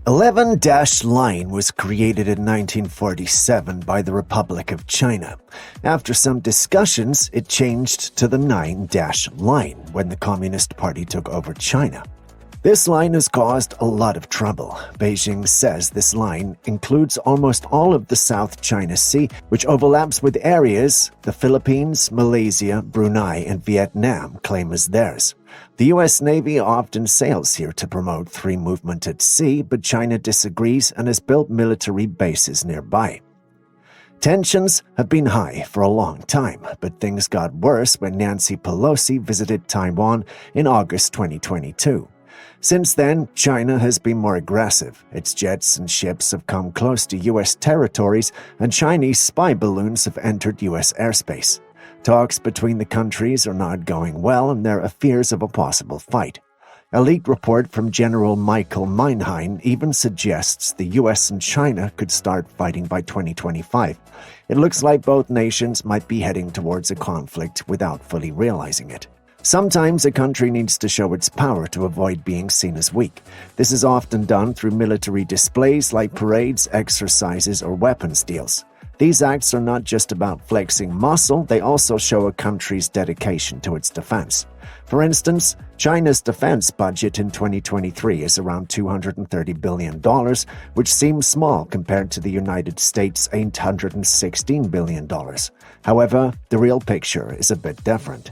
11-dash line was created in 1947 by the Republic of China. After some discussions, it changed to the 9-dash line when the Communist Party took over China. This line has caused a lot of trouble. Beijing says this line includes almost all of the South China Sea, which overlaps with areas the Philippines, Malaysia, Brunei, and Vietnam claim as theirs. The U.S. Navy often sails here to promote free movement at sea, but China disagrees and has built military bases nearby. Tensions have been high for a long time, but things got worse when Nancy Pelosi visited Taiwan in August 2022. Since then, China has been more aggressive. Its jets and ships have come close to U.S. territories, and Chinese spy balloons have entered U.S. airspace. Talks between the countries are not going well, and there are fears of a possible fight. A leaked report from General Michael Meinheim even suggests the U.S. and China could start fighting by 2025. It looks like both nations might be heading towards a conflict without fully realizing it. Sometimes a country needs to show its power to avoid being seen as weak. This is often done through military displays like parades, exercises, or weapons deals. These acts are not just about flexing muscle, they also show a country's dedication to its defense. For instance, China's defense budget in 2023 is around $230 billion, which seems small compared to the United States' $816 billion. However, the real picture is a bit different.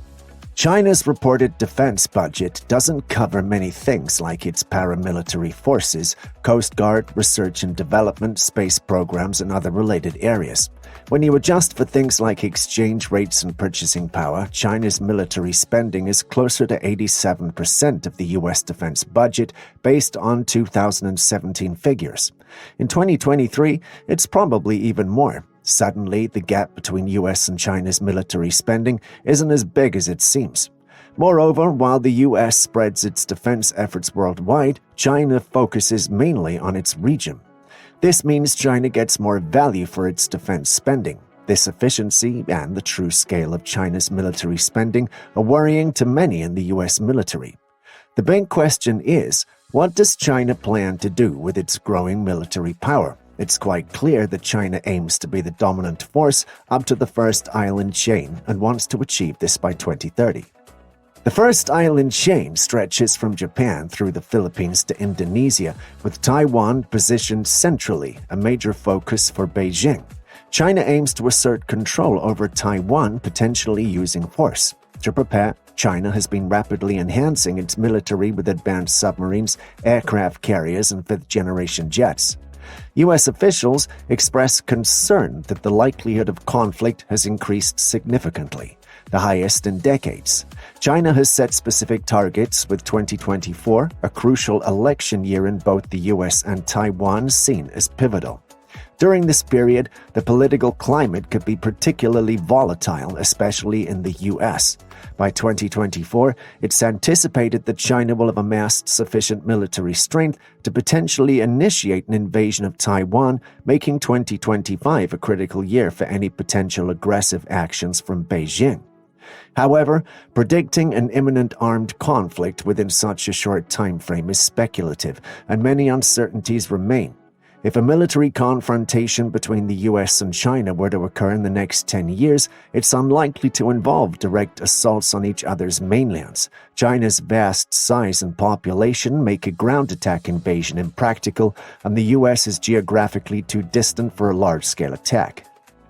China's reported defense budget doesn't cover many things like its paramilitary forces, Coast Guard, research and development, space programs, and other related areas. When you adjust for things like exchange rates and purchasing power, China's military spending is closer to 87% of the U.S. defense budget based on 2017 figures. In 2023, it's probably even more. Suddenly, the gap between U.S. and China's military spending isn't as big as it seems. Moreover, while the U.S. spreads its defense efforts worldwide, China focuses mainly on its region. This means China gets more value for its defense spending. This efficiency and the true scale of China's military spending are worrying to many in the U.S. military. The big question is, what does China plan to do with its growing military power? It's quite clear that China aims to be the dominant force up to the first island chain and wants to achieve this by 2030. The first island chain stretches from Japan through the Philippines to Indonesia, with Taiwan positioned centrally, a major focus for Beijing. China aims to assert control over Taiwan, potentially using force. To prepare, China has been rapidly enhancing its military with advanced submarines, aircraft carriers, and fifth-generation jets. U.S. officials express concern that the likelihood of conflict has increased significantly, the highest in decades. China has set specific targets, with 2024, a crucial election year in both the U.S. and Taiwan, seen as pivotal. During this period, the political climate could be particularly volatile, especially in the U.S. By 2024, it's anticipated that China will have amassed sufficient military strength to potentially initiate an invasion of Taiwan, making 2025 a critical year for any potential aggressive actions from Beijing. However, predicting an imminent armed conflict within such a short time frame is speculative, and many uncertainties remain. If a military confrontation between the U.S. and China were to occur in the next 10 years, it's unlikely to involve direct assaults on each other's mainlands. China's vast size and population make a ground attack invasion impractical, and the U.S. is geographically too distant for a large-scale attack.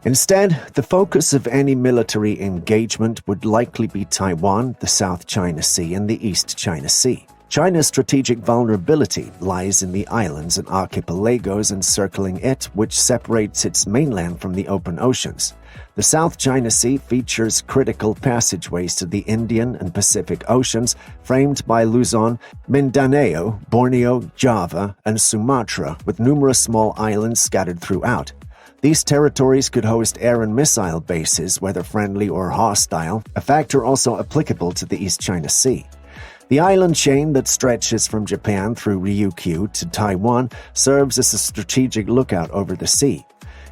Instead, the focus of any military engagement would likely be Taiwan, the South China Sea, and the East China Sea. China's strategic vulnerability lies in the islands and archipelagos encircling it, which separates its mainland from the open oceans. The South China Sea features critical passageways to the Indian and Pacific Oceans, framed by Luzon, Mindanao, Borneo, Java, and Sumatra, with numerous small islands scattered throughout. These territories could host air and missile bases, whether friendly or hostile, a factor also applicable to the East China Sea. The island chain that stretches from Japan through Ryukyu to Taiwan serves as a strategic lookout over the sea.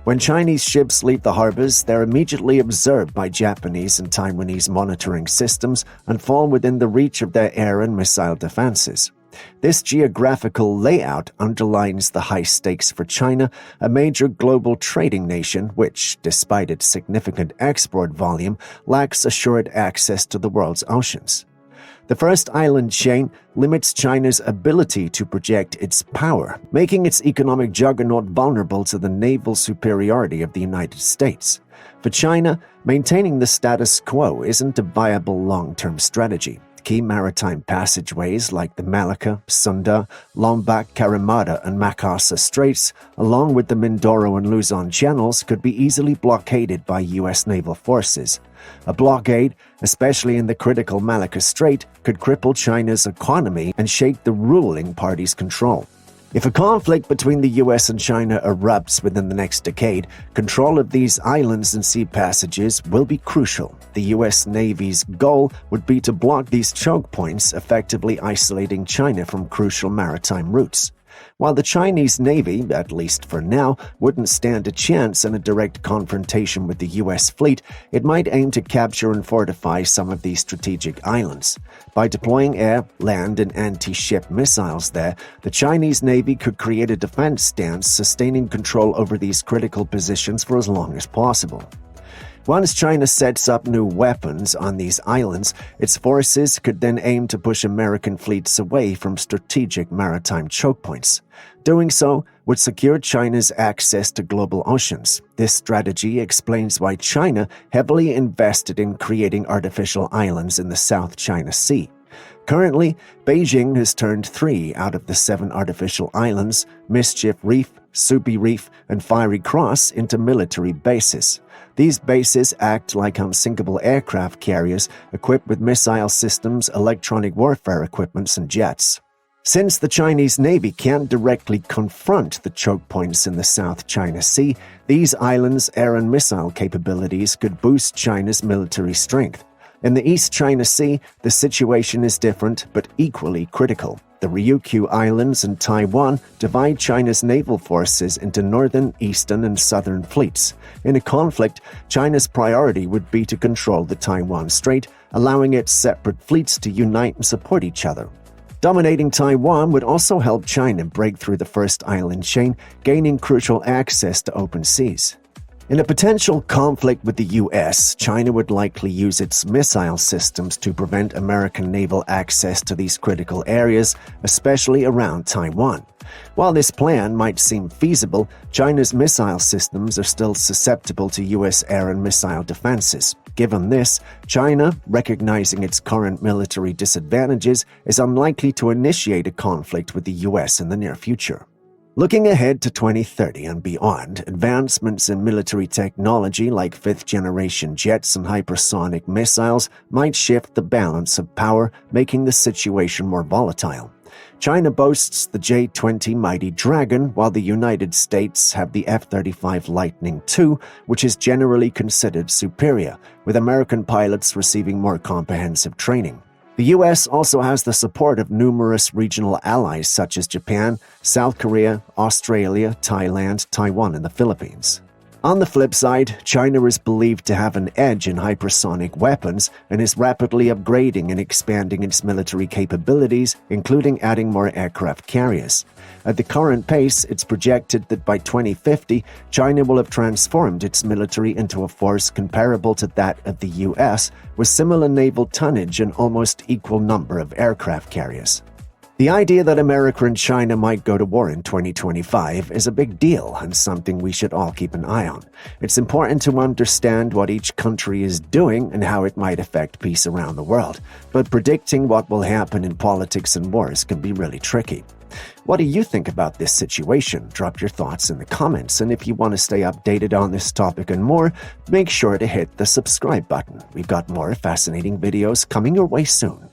When Chinese ships leave the harbors, they're immediately observed by Japanese and Taiwanese monitoring systems and fall within the reach of their air and missile defenses. This geographical layout underlines the high stakes for China, a major global trading nation which, despite its significant export volume, lacks assured access to the world's oceans. The first island chain limits China's ability to project its power, making its economic juggernaut vulnerable to the naval superiority of the United States. For China, maintaining the status quo isn't a viable long-term strategy. Key maritime passageways like the Malacca, Sunda, Lombok, Karimata, and Makassar Straits, along with the Mindoro and Luzon channels, could be easily blockaded by U.S. naval forces. A blockade, especially in the critical Malacca Strait, could cripple China's economy and shake the ruling party's control. If a conflict between the U.S. and China erupts within the next decade, control of these islands and sea passages will be crucial. The U.S. Navy's goal would be to block these choke points, effectively isolating China from crucial maritime routes. While the Chinese Navy, at least for now, wouldn't stand a chance in a direct confrontation with the U.S. fleet, it might aim to capture and fortify some of these strategic islands. By deploying air, land, and anti-ship missiles there, the Chinese Navy could create a defense stance, sustaining control over these critical positions for as long as possible. Once China sets up new weapons on these islands, its forces could then aim to push American fleets away from strategic maritime choke points. Doing so would secure China's access to global oceans. This strategy explains why China heavily invested in creating artificial islands in the South China Sea. Currently, Beijing has turned 3 out of the 7 artificial islands, Mischief Reef, Subi Reef, and Fiery Cross, into military bases. These bases act like unsinkable aircraft carriers equipped with missile systems, electronic warfare equipments, and jets. Since the Chinese Navy can't directly confront the choke points in the South China Sea, these islands' air and missile capabilities could boost China's military strength. In the East China Sea, the situation is different but equally critical. The Ryukyu Islands and Taiwan divide China's naval forces into northern, eastern, and southern fleets. In a conflict, China's priority would be to control the Taiwan Strait, allowing its separate fleets to unite and support each other. Dominating Taiwan would also help China break through the first island chain, gaining crucial access to open seas. In a potential conflict with the U.S., China would likely use its missile systems to prevent American naval access to these critical areas, especially around Taiwan. While this plan might seem feasible, China's missile systems are still susceptible to U.S. air and missile defenses. Given this, China, recognizing its current military disadvantages, is unlikely to initiate a conflict with the U.S. in the near future. Looking ahead to 2030 and beyond, advancements in military technology like fifth-generation jets and hypersonic missiles might shift the balance of power, making the situation more volatile. China boasts the J-20 Mighty Dragon, while the United States have the F-35 Lightning II, which is generally considered superior, with American pilots receiving more comprehensive training. The U.S. also has the support of numerous regional allies such as Japan, South Korea, Australia, Thailand, Taiwan, and the Philippines. On the flip side, China is believed to have an edge in hypersonic weapons and is rapidly upgrading and expanding its military capabilities, including adding more aircraft carriers. At the current pace, it's projected that by 2050, China will have transformed its military into a force comparable to that of the U.S., with similar naval tonnage and almost equal number of aircraft carriers. The idea that America and China might go to war in 2025 is a big deal and something we should all keep an eye on. It's important to understand what each country is doing and how it might affect peace around the world, but predicting what will happen in politics and wars can be really tricky. What do you think about this situation? Drop your thoughts in the comments, and if you want to stay updated on this topic and more, make sure to hit the subscribe button. We've got more fascinating videos coming your way soon.